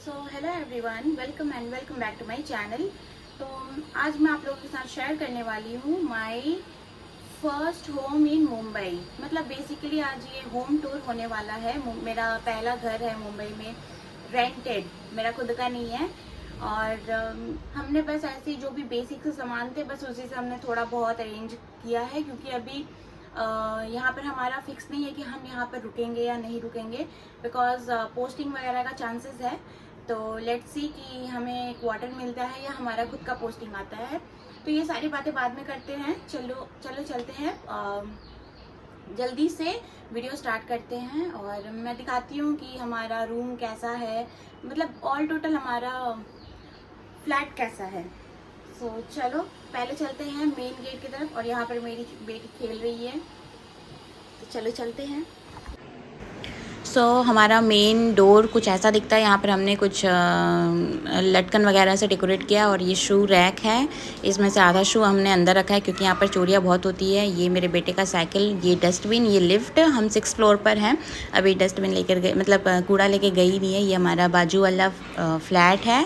So hello everyone, welcome back to my channel. तो आज मैं आप लोगों के साथ शेयर करने वाली हूँ my first home in Mumbai. मतलब बेसिकली आज ये होम टूर होने वाला है। मेरा पहला घर है मुंबई में, रेंटेड, मेरा खुद का नहीं है। और हमने बस ऐसे जो भी बेसिक से सामान थे बस उसी से हमने थोड़ा बहुत अरेंज किया है, क्योंकि अभी यहाँ पर हमारा फिक्स नहीं है कि हम यहाँ पर रुकेंगे या नहीं रुकेंगे, बिकॉज पोस्टिंग वगैरह का चांसेस है। तो लेट्स सी कि हमें क्वार्टर मिलता है या हमारा खुद का पोस्टिंग आता है। तो ये सारी बातें बाद में करते हैं। चलो चलो चलते हैं, जल्दी से वीडियो स्टार्ट करते हैं और मैं दिखाती हूँ कि हमारा रूम कैसा है, मतलब ऑल टोटल हमारा फ्लैट कैसा है। सो चलो पहले चलते हैं मेन गेट की तरफ, और यहाँ पर मेरी बेटी खेल रही है, तो चलो चलते हैं। हमारा मेन डोर कुछ ऐसा दिखता है। यहाँ पर हमने कुछ लटकन वगैरह से डेकोरेट किया, और ये शू रैक है, इसमें से आधा शू हमने अंदर रखा है क्योंकि यहाँ पर चोरियाँ बहुत होती है। ये मेरे बेटे का साइकिल, ये डस्टबिन, ये लिफ्ट, हम 6th फ्लोर पर हैं। अभी डस्टबिन लेकर गए, मतलब कूड़ा लेके गई नहीं है। ये हमारा बाजू वाला फ्लैट है,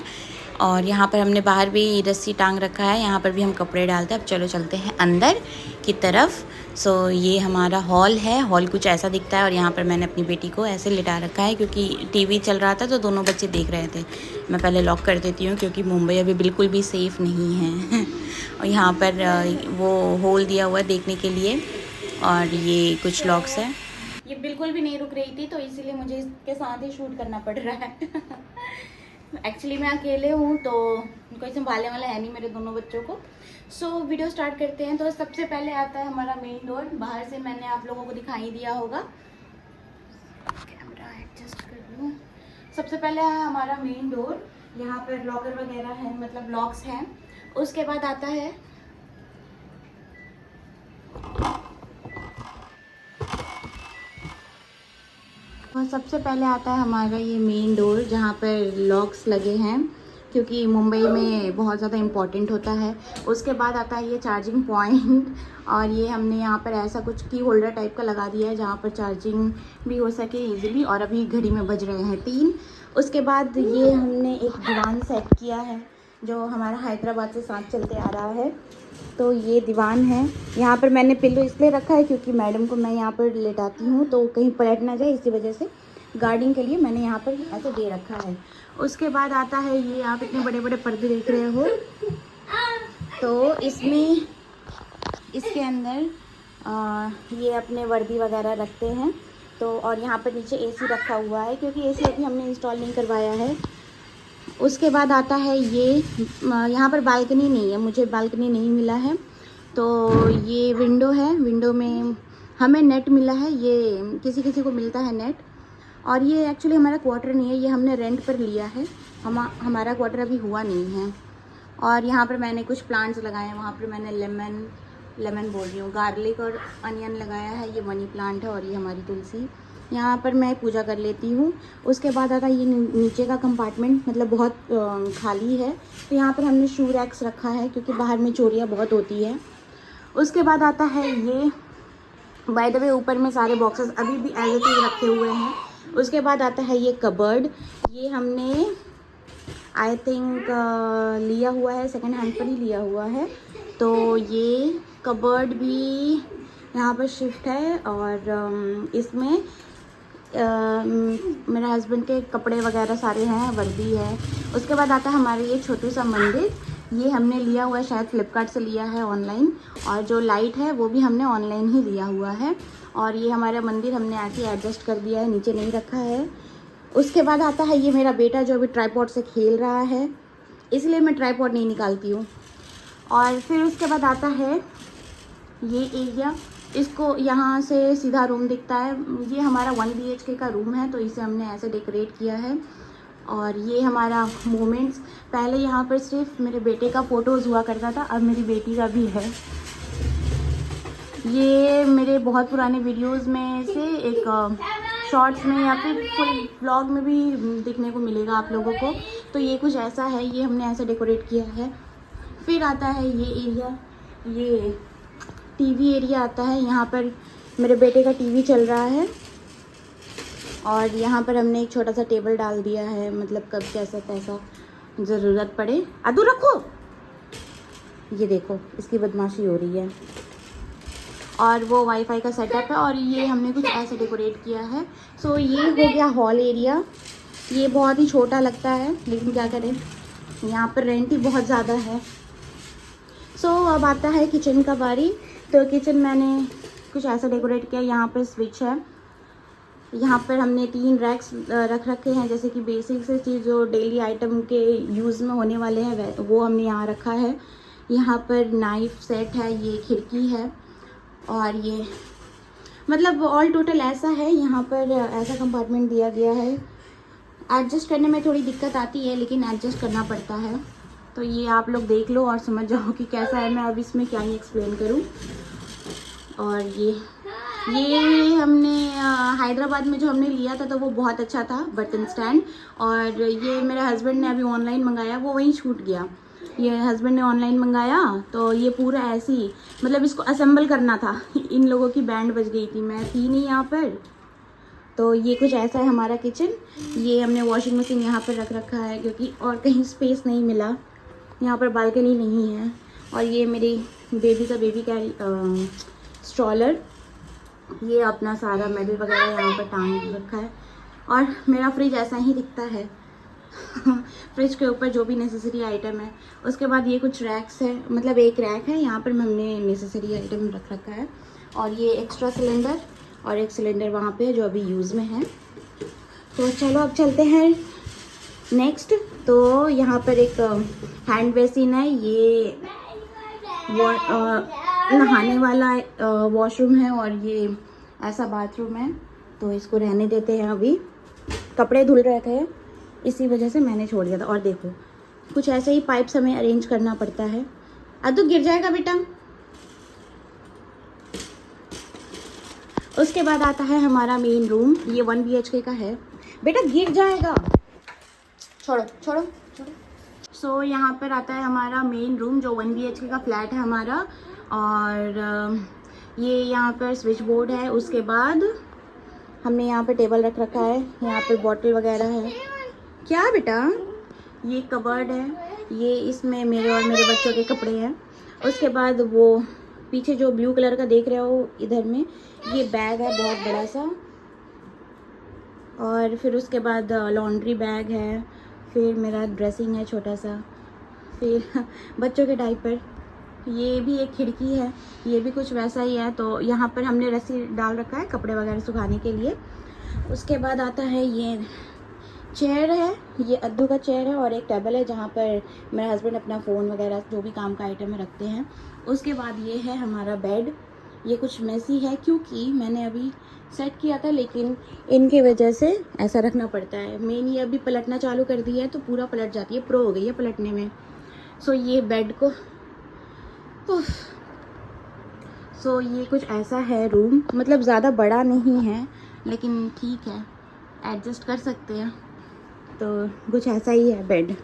और यहाँ पर हमने बाहर भी रस्सी टांग रखा है, यहाँ पर भी हम कपड़े डालते हैं। अब चलो चलते हैं अंदर की तरफ। ये हमारा हॉल है। हॉल कुछ ऐसा दिखता है, और यहाँ पर मैंने अपनी बेटी को ऐसे लिटा रखा है क्योंकि टीवी चल रहा था तो दोनों बच्चे देख रहे थे। मैं पहले लॉक कर देती हूँ क्योंकि मुंबई अभी बिल्कुल भी सेफ़ नहीं है और यहाँ पर वो होल दिया हुआ है देखने के लिए, और ये कुछ लॉक्स हैं। ये बिल्कुल भी नहीं रुक रही थी, तो इसीलिए मुझे इसके साथ ही शूट करना पड़ रहा है एक्चुअली मैं अकेले हूँ तो कोई संभालने वाला है नहीं मेरे दोनों बच्चों को। वीडियो स्टार्ट करते हैं। तो सबसे पहले आता है हमारा मेन डोर। बाहर से मैंने आप लोगों को दिखाई दिया होगा, कैमरा एडजस्ट कर लूँ। सबसे पहले है हमारा मेन डोर, यहाँ पर लॉकर वगैरह है, मतलब लॉक्स हैं। उसके बाद आता है सबसे पहले आता है हमारा ये मेन डोर, जहाँ पर लॉक्स लगे हैं क्योंकि मुंबई में बहुत ज़्यादा इम्पॉर्टेंट होता है। उसके बाद आता है ये चार्जिंग पॉइंट, और ये हमने यहाँ पर ऐसा कुछ की होल्डर टाइप का लगा दिया है जहाँ पर चार्जिंग भी हो सके इजीली। और अभी घड़ी में बज रहे हैं 3। उसके बाद ये हमने एक दीवान सेट किया है जो हमारा हैदराबाद से साथ चलते आ रहा है। तो ये दीवान है, यहाँ पर मैंने पिल्लो इसलिए रखा है क्योंकि मैडम को मैं यहाँ पर लेटाती हूँ तो कहीं पलट ना जाए, इसी वजह से गार्डिंग के लिए मैंने यहाँ पर ऐसे दे रखा है। उसके बाद आता है ये, आप इतने बड़े बड़े पर्दे देख रहे हो, तो इसमें इसके अंदर ये अपने वर्दी वगैरह रखते हैं। तो और यहाँ पर नीचे एसी रखा हुआ है क्योंकि एसी अभी हमने इंस्टॉल नहीं करवाया है। उसके बाद आता है ये, यहाँ पर बालकनी नहीं है, मुझे बालकनी नहीं मिला है, तो ये विंडो है। विंडो में हमें नेट मिला है, ये किसी किसी को मिलता है नेट। और ये एक्चुअली हमारा क्वार्टर नहीं है, ये हमने रेंट पर लिया है, हमारा क्वार्टर अभी हुआ नहीं है। और यहाँ पर मैंने कुछ प्लांट्स लगाए हैं, वहाँ पर मैंने लेमन बोल रही हूँ, गार्लिक और अनियन लगाया है। ये मनी प्लांट है, और ये हमारी तुलसी, यहाँ पर मैं पूजा कर लेती हूँ। उसके बाद आता है ये नीचे का कंपार्टमेंट, मतलब बहुत खाली है, तो यहाँ पर हमने शू रैक्स रखा है क्योंकि बाहर में चोरियाँ बहुत होती है। उसके बाद आता है ये, बाय द वे ऊपर में सारे बॉक्सेस अभी भी एज इट इज रखे हुए हैं। उसके बाद आता है ये कबर्ड, ये हमने आई थिंक लिया हुआ है, सेकेंड हैंड पर ही लिया हुआ है। तो ये कबर्ड भी यहाँ पर शिफ्ट है, और इसमें मेरे हस्बैंड के कपड़े वगैरह सारे हैं, वर्दी है। उसके बाद आता है हमारा ये छोटू सा मंदिर, ये हमने लिया हुआ है, शायद फ्लिपकार्ट से लिया है ऑनलाइन, और जो लाइट है वो भी हमने ऑनलाइन ही लिया हुआ है। और ये हमारा मंदिर हमने ऐसे एडजस्ट कर दिया है, नीचे नहीं रखा है। उसके बाद आता है ये मेरा बेटा जो अभी ट्राइपॉड से खेल रहा है, इसलिए मैं ट्राइपॉड नहीं निकालती हूँ। और फिर उसके बाद आता है ये एरिया, इसको यहाँ से सीधा रूम दिखता है। ये हमारा 1 BHK का रूम है, तो इसे हमने ऐसे डेकोरेट किया है। और ये हमारा मोमेंट्स, पहले यहाँ पर सिर्फ मेरे बेटे का फ़ोटोज़ हुआ करता था, अब मेरी बेटी का भी है। ये मेरे बहुत पुराने वीडियोस में से एक शॉर्ट्स में या फिर फुल व्लॉग में भी दिखने को मिलेगा आप लोगों को। तो ये कुछ ऐसा है, ये हमने ऐसे डेकोरेट किया है। फिर आता है ये एरिया, ये टीवी एरिया आता है, यहाँ पर मेरे बेटे का टीवी चल रहा है। और यहाँ पर हमने एक छोटा सा टेबल डाल दिया है, मतलब कब कैसा पैसा ज़रूरत पड़े। अदू रखो, ये देखो इसकी बदमाशी हो रही है। और वो वाईफाई का सेटअप है और ये हमने कुछ ऐसे डेकोरेट किया है। सो ये हो गया हॉल एरिया। ये बहुत ही छोटा लगता है लेकिन क्या करें, यहाँ पर रेंट ही बहुत ज़्यादा है। सो अब आता है किचन का बारी। तो किचन मैंने कुछ ऐसा डेकोरेट किया। यहाँ पर स्विच है, यहाँ पर हमने 3 रैक्स रख रखे हैं, जैसे कि बेसिक से चीज़ जो डेली आइटम के यूज़ में होने वाले हैं वो हमने यहाँ रखा है। यहाँ पर नाइफ़ सेट है, ये खिड़की है और ये मतलब ऑल टोटल ऐसा है। यहाँ पर ऐसा कंपार्टमेंट दिया गया है। एडजस्ट करने में थोड़ी दिक्कत आती है लेकिन एडजस्ट करना पड़ता है। तो ये आप लोग देख लो और समझ जाओ कि कैसा है। मैं अब इसमें क्या ही एक्सप्लेन करूँ। और ये हमने हैदराबाद में जो हमने लिया था तो वो बहुत अच्छा था, बर्तन स्टैंड। और ये मेरे हस्बैंड ने अभी ऑनलाइन मंगाया, वो वहीं छूट गया। ये हस्बैंड ने ऑनलाइन मंगाया तो ये पूरा ऐसे ही, मतलब इसको असेंबल करना था। इन लोगों की बैंड बज गई थी, मैं थी नहीं यहाँ पर। तो ये कुछ ऐसा है हमारा किचन। ये हमने वॉशिंग मशीन यहाँ पर रख रखा है क्योंकि और कहीं स्पेस नहीं मिला। यहाँ पर बालकनी नहीं है। और ये मेरी बेबी का बेबी कैरी स्ट्रॉलर, ये अपना सारा मेडल वगैरह यहाँ पर टांग रखा है। और मेरा फ्रिज ऐसा ही दिखता है फ्रिज के ऊपर जो भी नेसेसरी आइटम है। उसके बाद ये कुछ रैक्स है, मतलब एक रैक है, यहाँ पर हमने नेसेसरी आइटम रख रखा है। और ये एक्स्ट्रा सिलेंडर और एक सिलेंडर वहाँ पे जो अभी यूज़ में है। तो चलो अब चलते हैं नेक्स्ट। तो यहाँ पर एक हैंड बेसिन है, ये नहाने वाला वॉशरूम है और ये ऐसा बाथरूम है। तो इसको रहने देते हैं। अभी कपड़े धुल रहे थे इसी वजह से मैंने छोड़ दिया था। और देखो कुछ ऐसे ही पाइप्स हमें अरेंज करना पड़ता है। अब तो गिर जाएगा बेटा। उसके बाद आता है हमारा मेन रूम, ये 1 BHK का है। बेटा गिर जाएगा, छोड़ो छोड़ो छोड़ो। सो यहाँ पर आता है हमारा मेन रूम जो 1 BHK का फ्लैट है हमारा। और ये यहाँ पर स्विच बोर्ड है। उसके बाद हमने यहाँ पे टेबल रख रखा है, यहाँ पे बॉटल वगैरह है। क्या बेटा, ये कबर्ड है, ये इसमें मेरे और मेरे बच्चों के कपड़े हैं। उसके बाद वो पीछे जो ब्लू कलर का देख रहे हो इधर में, ये बैग है बहुत बड़ा सा। और फिर उसके बाद लॉन्ड्री बैग है, फिर मेरा ड्रेसिंग है छोटा सा, फिर बच्चों के डायपर। ये भी एक खिड़की है, ये भी कुछ वैसा ही है। तो यहाँ पर हमने रस्सी डाल रखा है कपड़े वगैरह सुखाने के लिए। उसके बाद आता है ये चेयर है, ये अद्दू का चेयर है और एक टेबल है जहाँ पर मेरे हस्बैंड अपना फ़ोन वगैरह जो भी काम का आइटम रखते हैं। उसके बाद ये है हमारा बेड। ये कुछ मेसी है क्योंकि मैंने अभी सेट किया था लेकिन इनके वजह से ऐसा रखना पड़ता है। मैंने अभी पलटना चालू कर दिया है तो पूरा पलट जाती है, प्रो हो गई है पलटने में। सो ये बेड को सो ये कुछ ऐसा है रूम, मतलब ज़्यादा बड़ा नहीं है लेकिन ठीक है, एडजस्ट कर सकते हैं। तो कुछ ऐसा ही है बेड।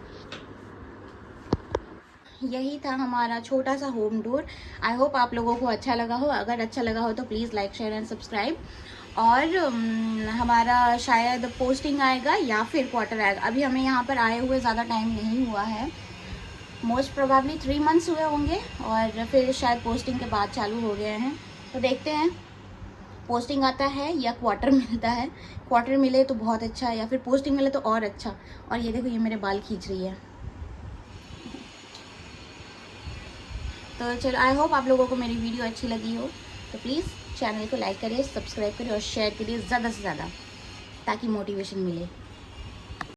यही था हमारा छोटा सा होम टूर। आई होप आप लोगों को अच्छा लगा हो। अगर अच्छा लगा हो तो please like share and subscribe. और हमारा शायद पोस्टिंग आएगा या फिर क्वार्टर आएगा। अभी हमें यहाँ पर आए हुए ज़्यादा टाइम नहीं हुआ है, मोस्ट प्रोबेबली 3 मंथ्स हुए होंगे और फिर शायद पोस्टिंग के बाद चालू हो गए हैं। तो देखते हैं पोस्टिंग आता है या क्वार्टर मिलता है। क्वार्टर मिले तो बहुत अच्छा है या फिर पोस्टिंग मिले तो और अच्छा। और ये देखो ये मेरे बाल खींच रही है। तो चलो आई होप आप लोगों को मेरी वीडियो अच्छी लगी हो। तो प्लीज़ चैनल को लाइक करिए, सब्सक्राइब करिए और शेयर करिए ज़्यादा से ज़्यादा ताकि मोटिवेशन मिले।